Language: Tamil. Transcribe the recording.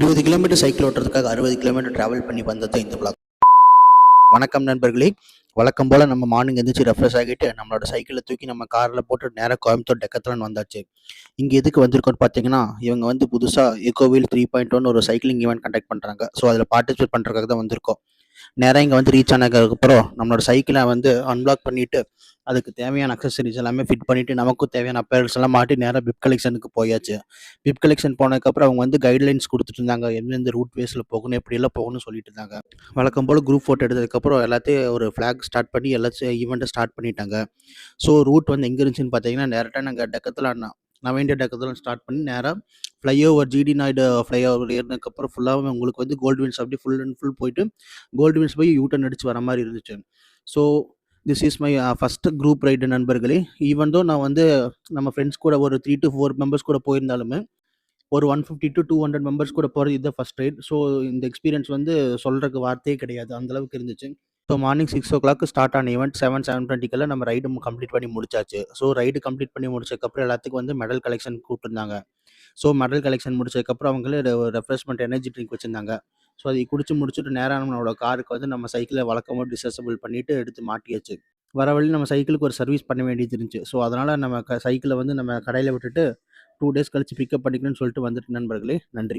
20 கிலோமீட்டர் சைக்கிள் ஓட்டுறதுக்காக 60 கிலோமீட்டர் டிராவல் பண்ணி வந்தது இந்த vlog. வணக்கம் நண்பர்களே. வழக்கம் போல் நம்ம மார்னிங் எந்திரிச்சு ரெஃப்ரெஷ் ஆகிட்டு நம்மளோட சைக்கிளை தூக்கி நம்ம காரில் போட்டு நேராக கோயம்புத்தூர் டெக்கத்லான் வந்தாச்சு. இங்கே எதுக்கு வந்திருக்கோன்னு பார்த்தீங்கன்னா, இவங்க வந்து புதுசாக எக்கோவில் 3.1 ஒரு சைக்கிளிங் ஈவெண்ட் கண்டக்ட் பண்ணுறாங்க. ஸோ அதில் பார்ட்டிசிபேட் பண்ணுறதுக்காக தான் வந்திருக்கோம். நேராக இங்கே வந்து ரீச் ஆனதுக்கப்புறம் நம்மளோட சைக்கிளை வந்து அன்லாக் பண்ணிவிட்டு அதுக்கு தேவையான அக்சசரிஸ் எல்லாமே ஃபிட் பண்ணிவிட்டு நமக்கும் தேவையான அப்பேரல்ஸ் எல்லாம் மாட்டி நேராக பிப் கலெக்ஷனுக்கு போயாச்சு. பிப் கலெக்ஷன் போனதுக்கப்புறம் அவங்க வந்து கைட்லைன்ஸ் கொடுத்துட்டு இருந்தாங்க, எந்தெந்த ரூட் வேஸில் போகணும், எப்படியெல்லாம் போகணும்னு சொல்லிட்டு இருந்தாங்க. வழக்கம் போல் குரூப் ஃபோட்டோ எடுத்ததுக்கப்புறம் எல்லாத்தையும் ஒரு ஃப்ளாக் ஸ்டார்ட் பண்ணி எல்லாத்தையும் ஈவெண்ட்டை ஸ்டார்ட் பண்ணிட்டாங்க. ஸோ ரூட் வந்து எங்கே இருந்துச்சுன்னு பார்த்தீங்கன்னா, டேரெக்டாக நாங்கள் டெக்கத்லான் நவேண்டியா டெக்கத்லான் ஸ்டார்ட் பண்ணி நேராக ஃப்ளைஓவர் ஜிடி நாயுடு ஃப்ளைஓவர் ஏறினதுக்கப்புறம் ஃபுல்லாகவே உங்களுக்கு வந்து கோல்டு வின்ஸ் அப்படி ஃபுல் அண்ட் ஃபுல் போயிட்டு கோல்டு வின்ஸ் போய் யூட்டன் அடிச்சு வர மாதிரி இருந்துச்சு. So this is my first group ride நண்பர்களே. ஈவன் தோ நான் வந்து நம்ம ஃப்ரெண்ட்ஸ் கூட ஒரு 3 to 4 மெம்பர்ஸ் கூட போயிருந்தாலுமே ஒரு 150 to 200 மெம்பர்ஸ் கூட போகிறது இதுதான் ஃபஸ்ட் ரைட். ஸோ இந்த எக்ஸ்பீரியன்ஸ் வந்து சொல்கிறதுக்கு வார்த்தையே கிடையாது, அந்தளவுக்கு இருந்துச்சு. ஸோ மார்னிங் 6 o'clock ஸ்டார்ட் ஆன ஈவெண்ட் 7:20 நம்ம ரைடு கம்ப்ளீட் பண்ணி முடிச்சாச்சு. ஸோ ரைடு கம்ப்ளீட் பண்ணி முடிச்சதுக்கப்புறம் எல்லாத்துக்கும் வந்து மெடல் கலெக்ஷன் கூப்பிட்டுருந்தாங்க. ஸோ மெடல் கலெக்ஷன் முடிச்சதுக்கப்புறம் அவங்களே ரெஃப்ரெஷ்மெண்ட் எனர்ஜி ட்ரிங்க் வச்சுருந்தாங்க. ஸோ அதை குடிச்சு முடிச்சுட்டு நேராக நம்மளோட காருக்கு வந்து நம்ம சைக்கிளை வழக்கமாக டிசேபிள் பண்ணிவிட்டு எடுத்து மாட்டியாச்சு. வர வழி நம்ம சைக்கிளுக்கு ஒரு சர்வீஸ் பண்ண வேண்டியது இருந்துச்சு. ஸோ அதனால் நம்ம சைக்கிளை வந்து நம்ம கடையில் விட்டுட்டு 2 days கழிச்சு பிக்கப் பண்ணிக்கணும்னு சொல்லிட்டு வந்துட்டு நண்பர்களே. நன்றி.